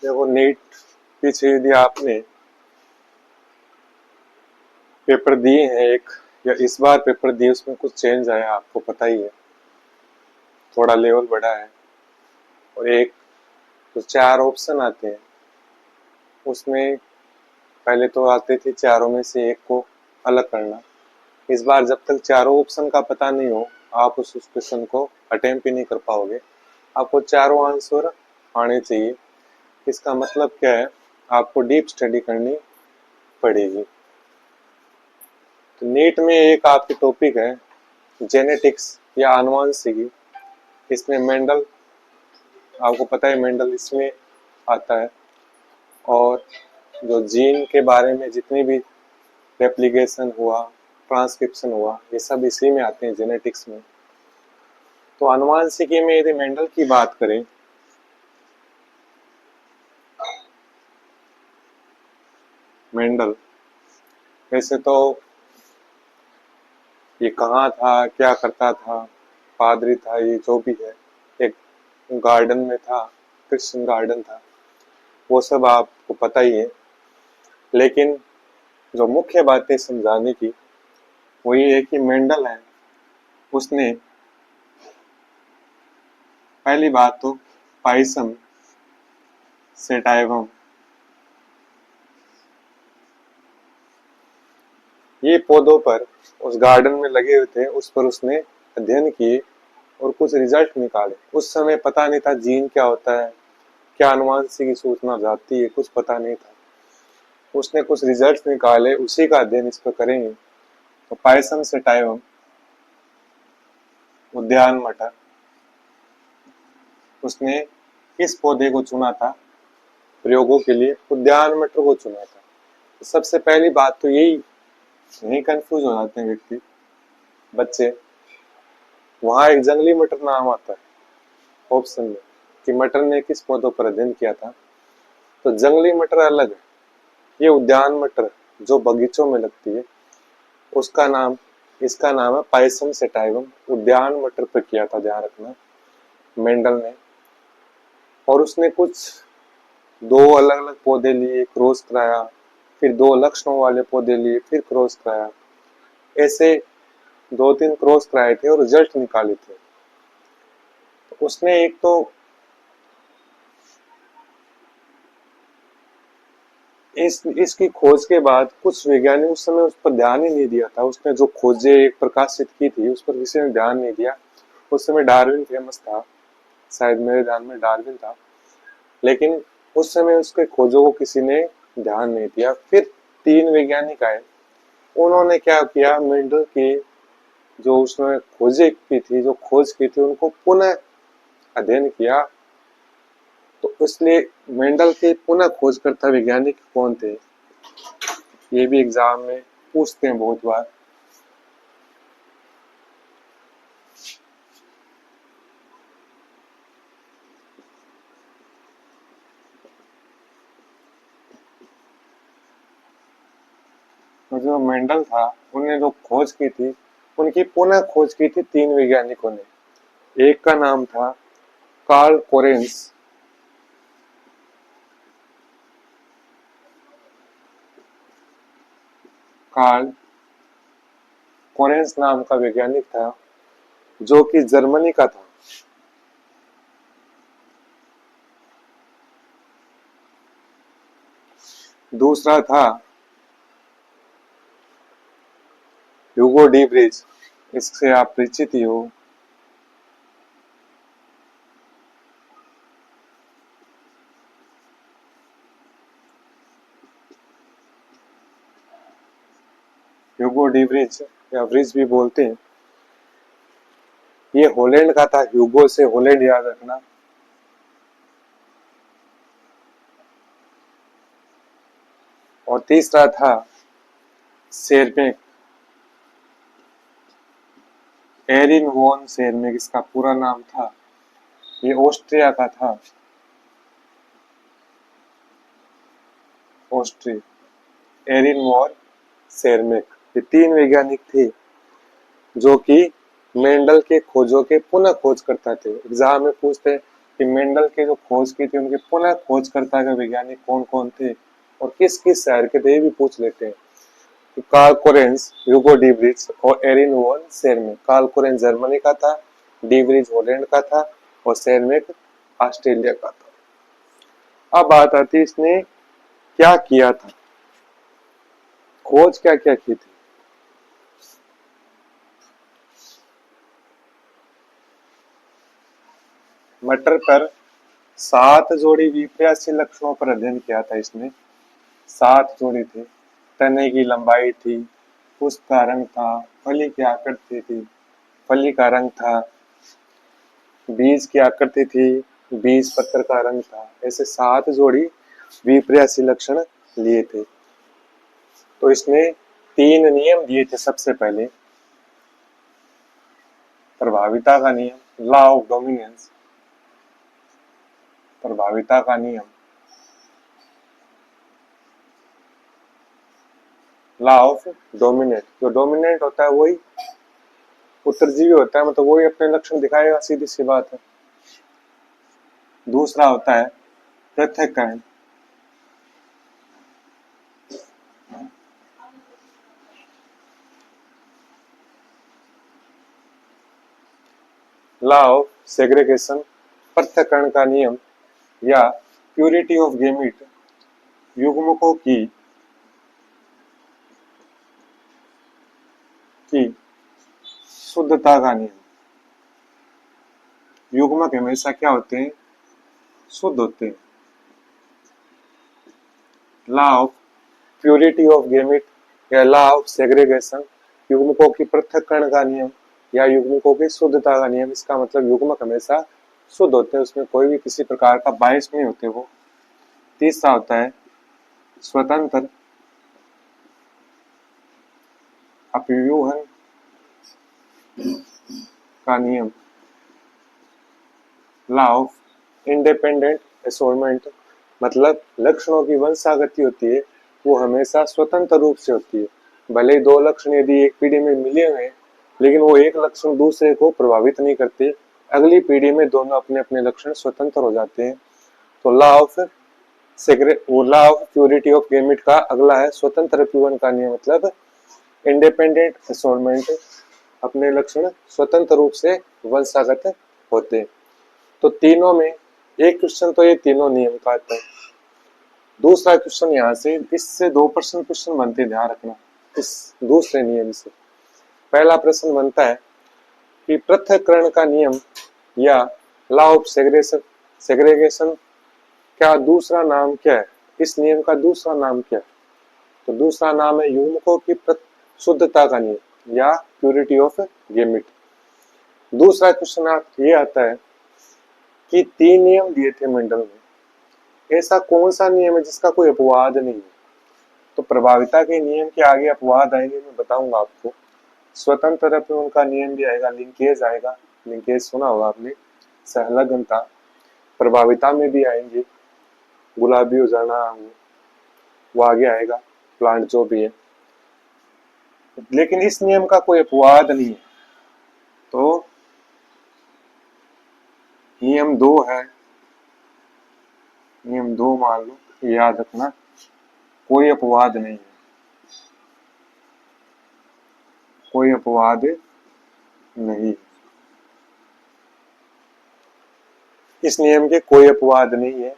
देखो नीट पीछे यदि आपने पेपर दिए हैं एक या इस बार पेपर दिए उसमें कुछ चेंज आया आपको पता ही है, थोड़ा लेवल बढ़ा है। और एक तो 4 ऑप्शन आते हैं उसमें पहले तो आते थे चारों में से एक को अलग करना। इस बार जब तक चारों ऑप्शन का पता नहीं हो आप उस क्वेश्चन को अटेम्प्ट ही नहीं कर पाओगे। आपको चारों आंसर आने चाहिए। इसका मतलब क्या है, आपको डीप स्टडी करनी पड़ेगी। तो नीट में एक आपकी टॉपिक है जेनेटिक्स या आनुवंशिकी। इसमें मेंडल, आपको पता है मेंडल इसमें आता है। और जो जीन के बारे में जितनी भी रेप्लिकेशन हुआ, ट्रांसक्रिप्शन हुआ, ये सब इसी में आते हैं जेनेटिक्स में। तो आनुवंशिकी में यदि मेंडल की बात करें, मेंडल वैसे तो ये कहाँ था, क्या करता था, पादरी था, ये जो भी है, एक गार्डन में था, क्रिश्चियन गार्डन था, वो सब आपको पता ही है। लेकिन जो मुख्य बातें समझाने की वो ये है कि मेंडल है, उसने पहली बात तो पाइसम सेटाइवम ये पौधों पर उस गार्डन में लगे हुए थे, उस पर उसने अध्ययन किए और कुछ रिजल्ट निकाले। उस समय पता नहीं था जीन क्या होता है, क्या अनुवांशिक की सूचना जाती है, कुछ पता नहीं था। उसने कुछ रिजल्ट निकाले, उसी का अध्ययन इस पर करेंगे। तो पाइसम सेटाइवम उद्यान मटर, उसने किस पौधे को चुना था प्रयोगों के लिए? उद्यान मटर को चुना था। तो सबसे पहली बात तो यही, नहीं कंफ्यूज हो जाते हैं व्यक्ति बच्चे, वहां एक जंगली मटर नाम आता है ऑप्शन में कि मटर ने किस पौधों पर अध्ययन किया था। तो जंगली मटर अलग है, ये उद्यान मटर जो बगीचों में लगती है उसका नाम, इसका नाम है पाइसम सेटाइवम। उद्यान मटर पर किया था, ध्यान रखना, मेंडल ने। और उसने कुछ 2 अलग अलग पौधे लिए, क्रॉस कराया, फिर 2 लक्षणों वाले पौधे लिए, फिर क्रॉस कराया, ऐसे 2-3 क्रॉस कराए थे और रिजल्ट निकाले थे। तो उसने एक तो इसकी खोज के बाद कुछ वैज्ञानिक उस समय उस पर ध्यान ही नहीं दिया था। उसने जो खोजें प्रकाशित की थी उस पर किसी ने ध्यान नहीं दिया। उस समय डार्विन फेमस था, शायद मेरे ध्यान में डार्विन था, लेकिन उस समय उसके खोजों को किसी ने ध्यान नहीं दिया। फिर 3 वैज्ञानिक आए, उन्होंने क्या किया, मेंडल की जो उसने खोजें की थी, जो खोज की थी, उनको पुनः अध्ययन किया। तो इसलिए मेंडल के पुनः खोजकर्ता वैज्ञानिक कौन थे, ये भी एग्जाम में पूछते हैं बहुत बार। तो जो मेंडल था, उन्होंने जो खोज की थी, उनकी पुनः खोज की थी 3 वैज्ञानिकों ने। एक का नाम था कार्ल कोरेंस, कार्ल कोरेंस नाम का वैज्ञानिक था जो कि जर्मनी का था। दूसरा था ह्यूगो डी ब्रिज, इससे आप परिचित ही हो। ह्यूगो डी ब्रिज या ब्रिज भी बोलते हैं, ये हॉलैंड का था। ह्यूगो से हॉलैंड याद रखना। और तीसरा था सेरमेक, एरिन वॉन सेरमेक इसका पूरा नाम था। ये ऑस्ट्रिया का था, ऑस्ट्रिया, एरिन वॉन सेरमेक। ये 3 वैज्ञानिक थे जो कि मेंडल के खोजों के पुनः खोज करता थे। एग्जाम में पूछते हैं कि मेंडल के जो खोज की थी उनके पुनः खोजकर्ता के वैज्ञानिक कौन कौन थे और किस किस शहर के थे, ये भी पूछ लेते हैं। तो कार्ल कोरेंस, ह्यूगो डीब्रिज और एरिन वोन शेरमेक। कार्ल कोरेंस जर्मनी का था, डीब्रिज हॉलैंड का था और शेरमेक ऑस्ट्रेलिया का था। अब बात आती है इसने क्या किया था, खोज क्या क्या की थी। मटर पर 7 जोड़ी विपर्यासी लक्षणों पर अध्ययन किया था इसने। 7 जोड़ी थे। तने की लंबाई थी, पुष्प का रंग था, फली की आकृति थी, फली का रंग था, बीज की आकृति थी, बीज पत्र का रंग था। ऐसे 7 जोड़ी विपर्यासी लक्षण लिए थे। तो इसने 3 नियम दिए थे। सबसे पहले प्रभाविता का नियम, लॉ ऑफ डोमिनेंस, प्रभाविता का नियम, लॉ ऑफ डोमिनेंट। जो डोमिनेंट होता है वही उत्तरजीवी होता है, मतलब वही अपने लक्षण दिखाएगा, सीधी सी बात है। दूसरा होता है पृथक्करण, लॉ ऑफ सेग्रीगेशन, पृथक्करण का नियम, या प्यूरिटी ऑफ गेमीट, युग्मकों की शुद्धता का नियम। युग्मक हमेशा क्या होते हैं, शुद्ध होते हैं। Law of purity of gamete या लॉ ऑफ सेग्रीगेशन, युग्मकों की पृथक्करण का नियम या युग्मकों की शुद्धता का नियम। इसका मतलब युग्मक हमेशा शुद्ध होते हैं, उसमें कोई भी किसी प्रकार का बायस नहीं होते वो। तीसरा होता है स्वतंत्र अपव्यूहन का नियम, लॉ ऑफ इंडिपेंडेंट असोर्टमेंट, मतलब लक्षणों की वंशागति होती है वो हमेशा स्वतंत्र रूप से होती है। भले 2 लक्षण यदि एक पीढ़ी में मिले हुए लेकिन वो एक लक्षण दूसरे को प्रभावित नहीं करते, अगली पीढ़ी में दोनों अपने अपने लक्षण स्वतंत्र हो जाते हैं। तो law of law of purity of gamete का अगला है स्वतंत्र अपव्यूहन का नियम, मतलब इंडिपेंडेंट असोर्टमेंट, अपने लक्षण स्वतंत्र रूप से वंशागत होते हैं। तो तीनों में एक क्वेश्चन तो ये तीनों नियम का आता है। दूसरा क्वेश्चन यहाँ से, इससे 2 प्रश्न क्वेश्चन बनते हैं, ध्यान रखना इस दूसरे नियम से। पहला प्रश्न बनता है कि पृथक्करण का नियम या लॉ ऑफ सेग्रीगेशन क्या दूसरा नाम क्या है, इस नियम का दूसरा नाम क्या है। तो दूसरा नाम है युग्मकों की शुद्धता का नियम या प्यूरिटी ऑफ गेमिट। दूसरा क्वेश्चन ये आता है कि 3 नियम दिए थे मेंडल ने, ऐसा कौन सा नियम है जिसका कोई अपवाद नहीं है। तो प्रभाविता के नियम के आगे अपवाद आएंगे, मैं बताऊंगा आपको। स्वतंत्र अपव्यूहन का नियम भी आएगा, लिंकेज आएगा, लिंकेज सुना होगा आपने, सहलगनता। प्रभाविता में भी आएंगे, गुलाबी हो जाना, वो आगे आएगा, प्लांट जो भी है। लेकिन इस नियम का कोई अपवाद नहीं है। तो नियम 2 है, नियम 2 मान लो, याद रखना, कोई अपवाद नहीं है, कोई अपवाद नहीं। इस नियम के कोई अपवाद नहीं है।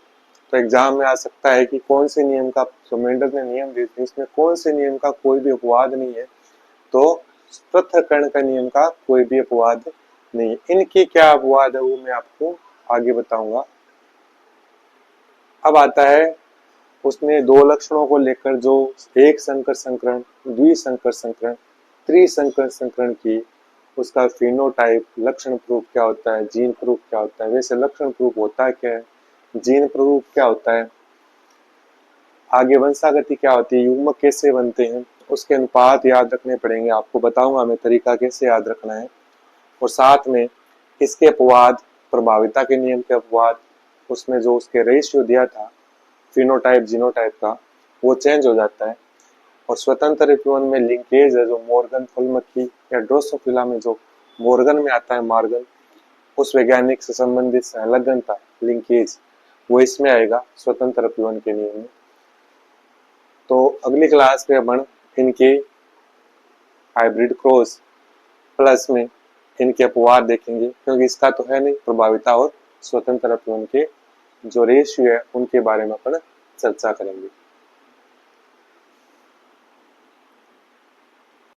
तो एग्जाम में आ सकता है कि कौन से नियम का, जो मेंडल ने नियम दिए थे इसमें कौन से नियम का कोई भी अपवाद नहीं है। तो पृथक्करण का नियम का कोई भी अपवाद नहीं है। इनके क्या अपवाद है वो मैं आपको आगे बताऊंगा। अब आता है उसने 2 लक्षणों को लेकर जो एक संकर संकरण, द्विसंकर संकरण, त्रिसंकर संकरण की, उसका फिनोटाइप, लक्षण प्रूफ क्या होता है, जीन प्रूफ क्या होता है। वैसे लक्षण प्रूफ होता क्या है, जीन प्रूफ क्या होता है, आगे वंशागति क्या होती है, युग्मक कैसे बनते हैं, उसके अनुपात याद रखने पड़ेंगे। आपको बताऊंगा मैं तरीका कैसे याद रखना है। और साथ में इसके अपवाद, प्रभाविता के नियम के अपवाद, उसमें जो उसके रेशियो दिया था फिनोटाइप जीनोटाइप का, वो चेंज हो जाता है। और स्वतंत्र अपव्यूहन में लिंकेज है, जो मॉर्गन फुलमक्खी या ड्रोसोफिला में जो मॉर्गन में आता है, मार्गन, उस वैज्ञानिक से संबंधित संलग्नता लिंकेज वो इसमें आएगा स्वतंत्र अपवन के नियम में। तो अगली क्लास में अपन इनके हाइब्रिड क्रॉस प्लस में इनके अपवाद देखेंगे, क्योंकि इसका तो है नहीं, प्रभाविता और स्वतंत्र अपवन के जो रेशियो है उनके बारे में अपन चर्चा करेंगे।